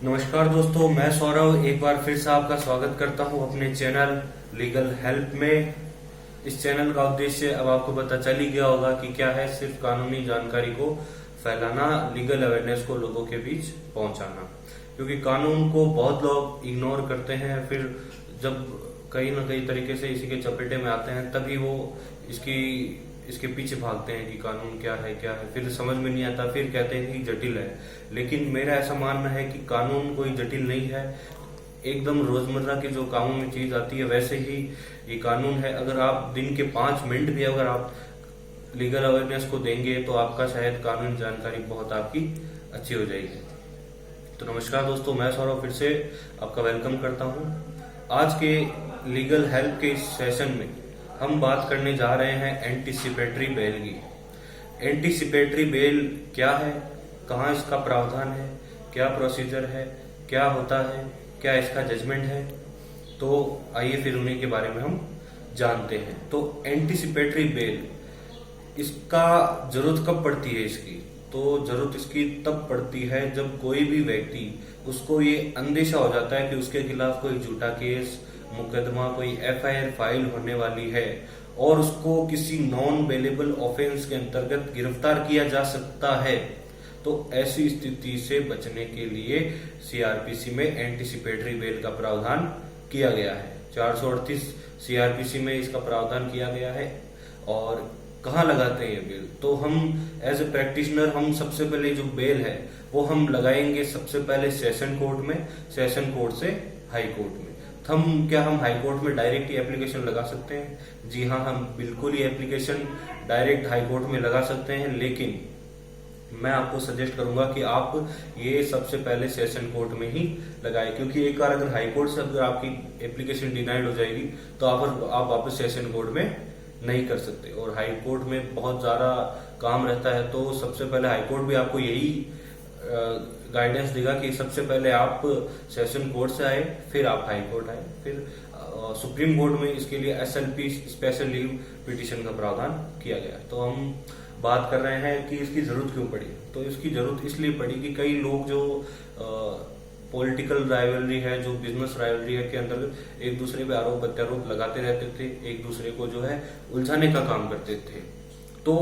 नमस्कार दोस्तों, मैं सौरभ एक बार फिर से आपका स्वागत करता हूं अपने चैनल लीगल हेल्प में। इस चैनल का उद्देश्य अब आपको पता चल ही गया होगा कि क्या है, सिर्फ कानूनी जानकारी को फैलाना, लीगल अवेयरनेस को लोगों के बीच पहुंचाना। क्योंकि कानून को बहुत लोग इग्नोर करते हैं, फिर जब कहीं ना कहीं तरीके से इसी के चपेटे में आते हैं तभी वो इसके पीछे भागते हैं कि कानून क्या है, फिर समझ में नहीं आता, फिर कहते हैं कि जटिल है। लेकिन मेरा ऐसा मानना है कि कानून कोई जटिल नहीं है, एकदम रोजमर्रा के जो कामों में चीज आती है वैसे ही ये कानून है। अगर आप दिन के 5 मिनट भी अगर आप लीगल अवेयरनेस को देंगे तो आपका शायद कानूनी जानकारी बहुत आपकी अच्छी हो जाएगी। तो नमस्कार दोस्तों, मैं सौरभ फिर से आपका वेलकम करता हूँ। आज के लीगल हेल्प के इस सेशन में हम बात करने जा रहे हैं एंटीसिपेटरी बेल की। एंटीसिपेटरी बेल क्या है, कहाँ इसका प्रावधान है, क्या प्रोसीजर है, क्या होता है, क्या इसका जजमेंट है, तो आइए फिर उन्हीं के बारे में हम जानते हैं। तो एंटीसिपेटरी बेल, इसका जरूरत कब पड़ती है इसकी? तो जरूरत इसकी तब पड़ती है जब कोई भी व्यक्ति, उसको ये अंदेशा हो जाता है कि उसके खिलाफ कोई झूठा केस, मुकदमा, कोई एफआईआर फाइल होने वाली है और उसको किसी नॉन बेलेबल ऑफेंस के अंतर्गत गिरफ्तार किया जा सकता है। तो ऐसी स्थिति से बचने के लिए सीआरपीसी में एंटीसिपेटरी बेल का प्रावधान किया गया है। 438 सीआरपीसी में इसका प्रावधान किया गया है। और कहाँ लगाते हैं ये बेल? तो हम एज ए प्रैक्टिशनर, हम सबसे पहले जो बेल है वो हम लगाएंगे सबसे पहले सेशन कोर्ट में, सेशन कोर्ट से हाई कोर्ट में। हम हाई कोर्ट में डायरेक्ट ही एप्लीकेशन लगा सकते हैं? जी हाँ, हम बिल्कुल ही एप्लीकेशन डायरेक्ट हाई कोर्ट में लगा सकते हैं, लेकिन मैं आपको सजेस्ट करूंगा कि आप ये सबसे पहले सेशन कोर्ट में ही लगाएं। क्योंकि एक बार अगर हाई कोर्ट से अगर आपकी एप्लीकेशन डिनाइड हो जाएगी तो आप वापस सेशन कोर्ट में नहीं कर सकते, और हाई कोर्ट में बहुत ज्यादा काम रहता है। तो सबसे पहले हाई कोर्ट भी आपको यही गाइडेंस देगा कि सबसे पहले आप सेशन कोर्ट से आए, फिर आप हाई कोर्ट आए, फिर सुप्रीम कोर्ट में इसके लिए एसएलपी, स्पेशल लीव पिटीशन का प्रावधान किया गया। तो हम बात कर रहे हैं कि इसकी जरूरत क्यों पड़ी। तो इसकी जरूरत इसलिए पड़ी कि कई लोग जो पॉलिटिकल राइवलरी है, जो बिजनेस राइवलरी है के अंतर्गत एक दूसरे पे आरोप प्रत्यारोप लगाते रहते थे, एक दूसरे को जो है उलझाने का काम करते थे। तो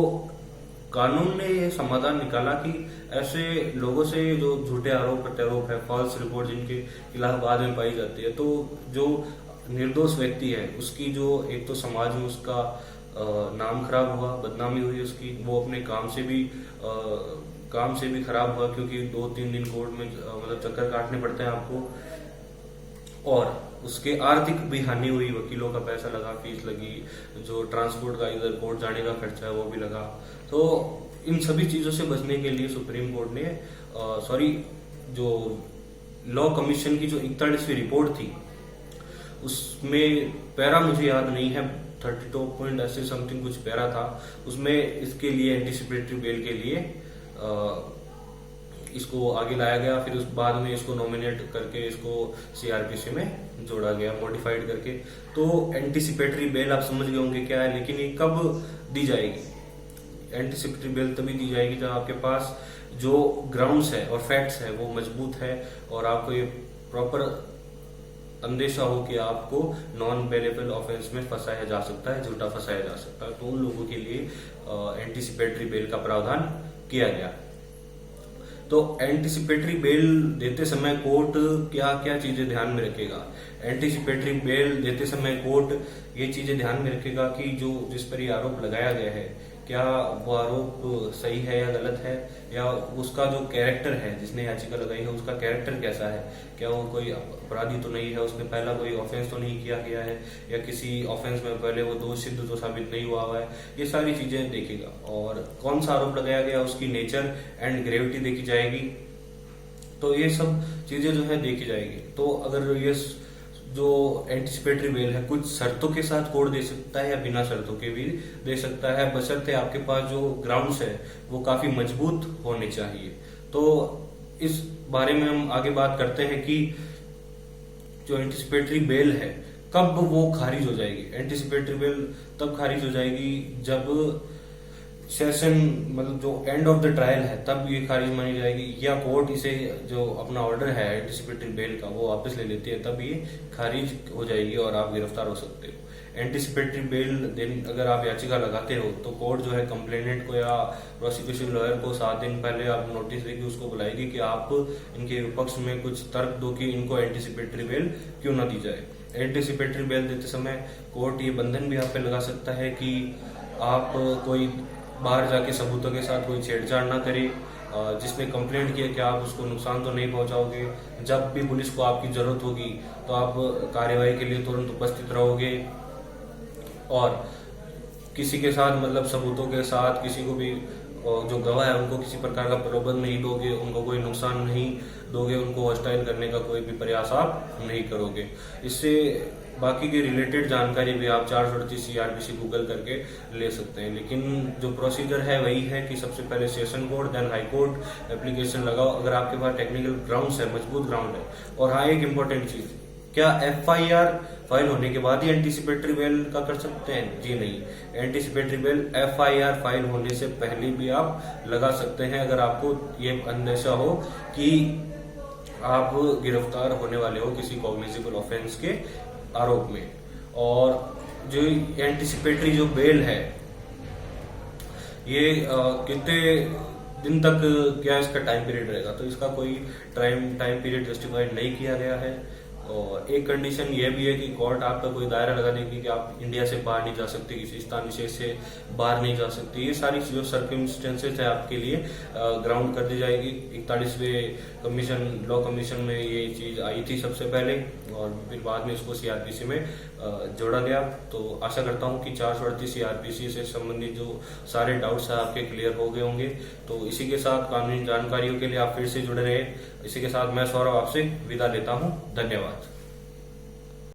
कानून ने ये समाधान निकाला कि ऐसे लोगों से जो झूठे आरोप प्रत्यारोप है, फॉल्स रिपोर्ट जिनके खिलाफ बाद में पाई जाती है, तो जो निर्दोष व्यक्ति है उसकी जो एक तो समाज में उसका नाम खराब हुआ, बदनामी हुई उसकी, वो अपने काम से भी खराब हुआ, क्योंकि 2-3 दिन कोर्ट में मतलब चक्कर काटने पड़ते हैं आपको, और उसके आर्थिक भी हानि हुई, वकीलों का पैसा लगा, फीस लगी, जो ट्रांसपोर्ट का इधर कोर्ट जाने का खर्चा है वो भी लगा। तो इन सभी चीजों से बचने के लिए सुप्रीम कोर्ट ने जो लॉ कमीशन की जो 41वीं रिपोर्ट थी, उसमें पैरा मुझे याद नहीं है, 32 पॉइंट ऐसे समथिंग कुछ पैरा था, उसमें इसके लिए एंटीसिपेटरी बेल के लिए इसको आगे लाया गया। फिर उस बाद में इसको नॉमिनेट करके इसको सीआरपीसी में जोड़ा गया, मॉडिफाइड करके। तो एंटीसिपेटरी बेल आप समझ गए होंगे क्या है, लेकिन ये कब दी जाएगी? एंटीसिपेटरी बेल तभी दी जाएगी जब आपके पास जो ग्राउंड्स है और फैक्ट्स है वो मजबूत है, और आपको ये प्रॉपर अंदेशा हो कि आपको नॉन बेलेबल ऑफेंस में फंसाया जा सकता है, झूठा फंसाया जा सकता है। तो उन लोगों के लिए एंटीसिपेटरी बेल का प्रावधान किया गया। तो एंटीसिपेटरी बेल देते समय कोर्ट क्या क्या चीजें ध्यान में रखेगा? एंटीसिपेटरी बेल देते समय कोर्ट ये चीजें ध्यान में रखेगा कि जो जिस पर ये आरोप लगाया गया है, क्या वो आरोप सही है या गलत है, या उसका जो कैरेक्टर है, जिसने याचिका लगाई है उसका कैरेक्टर कैसा है, क्या वो कोई अपराधी तो नहीं है, उसने पहला कोई ऑफेंस तो नहीं किया गया है, या किसी ऑफेंस में पहले वो दोष सिद्ध तो साबित नहीं हुआ है। ये सारी चीजें देखेगा। और कौन सा आरोप लगाया गया, उसकी नेचर एंड ग्रेविटी देखी जाएगी। तो ये सब चीजें जो है देखी जाएगी। तो अगर ये जो एंटीसिपेटरी बेल है कुछ शर्तों के साथ कोर्ट दे सकता है या बिना शर्तों के भी दे सकता है, बशर्ते आपके पास जो ग्राउंड्स है वो काफी मजबूत होने चाहिए। तो इस बारे में हम आगे बात करते हैं कि जो एंटीसिपेटरी बेल है कब वो खारिज हो जाएगी। एंटीसिपेटरी बेल तब खारिज हो जाएगी जब सेशन मतलब जो एंड ऑफ द ट्रायल है तब ये खारिज मानी जाएगी, या कोर्ट इसे जो अपना ऑर्डर है एंटीसिपेटरी बेल का वो वापस ले लेती है, तब ये खारिज हो जाएगी और आप गिरफ्तार हो सकते हो। एंटीसिपेटरी बेल दिन अगर आप याचिका लगाते हो तो कोर्ट जो है कंप्लेनेंट को या प्रोसिक्यूशन लॉयर को 7 दिन पहले आप नोटिस देगी, उसको बुलाएगी कि आप इनके विपक्ष में कुछ तर्क दो कि इनको एंटीसिपेटरी बेल क्यों ना दी जाए। एंटीसिपेटरी बेल देते समय कोर्ट ये बंधन भी आप पे लगा सकता है कि आप कोई बाहर जाके सबूतों के साथ कोई छेड़छाड़ ना करे, जिसने कंप्लेंट किया कि आप उसको नुकसान तो नहीं पहुंचाओगे, जब भी पुलिस को आपकी जरूरत होगी तो आप कार्यवाही के लिए तुरंत उपस्थित रहोगे, और किसी के साथ मतलब सबूतों के साथ किसी को भी जो गवाह है उनको किसी प्रकार का प्रलोभन नहीं दोगे, उनको कोई नुकसान नहीं दोगे, उनको हॉस्टाइल करने का कोई भी प्रयास आप नहीं करोगे। इससे बाकी की रिलेटेड जानकारी भी आप 438 CRPC गूगल करके ले सकते हैं, लेकिन जो प्रोसीजर है वही है कि सबसे पहले session court then high court application लगाओ अगर आपके पास टेक्निकल ग्राउंड्स है, मजबूत ग्राउंड है। और हाँ, एक इम्पोर्टेंट चीज, क्या FIR फाइल होने के बाद ही एंटीसिपेटरी बेल का कर सकते हैं? जी नहीं, एंटीसिपेटरी बेल FIR फाइल होने से पहले भी आप लगा सकते हैं अगर आपको ये अंदेशा हो कि आप गिरफ्तार होने वाले हो किसी कॉग्निजेबल ऑफेंस के आरोप में। और जो एंटीसिपेटरी जो बेल है ये कितने दिन तक क्या इसका टाइम पीरियड रहेगा, तो इसका कोई टाइम पीरियड जस्टिफाइड नहीं किया गया है। और एक कंडीशन ये भी है कि कोर्ट आपका कोई दायरा लगा देगी कि आप इंडिया से बाहर नहीं जा सकते, किसी स्थान विशेष से बाहर नहीं जा सकते। ये सारी जो सर्कमस्टेंसेस है आपके लिए ग्राउंड कर दी जाएगी। 41वें कमीशन लॉ कमीशन में ये चीज आई थी सबसे पहले, और फिर बाद में इसको CRPC में जोड़ा गया। तो आशा करता हूँ कि 438 CRPC से संबंधित जो सारे डाउट्स है आपके क्लियर हो गए होंगे। तो इसी के साथ कानूनी जानकारियों के लिए आप फिर से जुड़े रहे। इसी के साथ मैं सौरभ आपसे विदा लेता हूँ। धन्यवाद।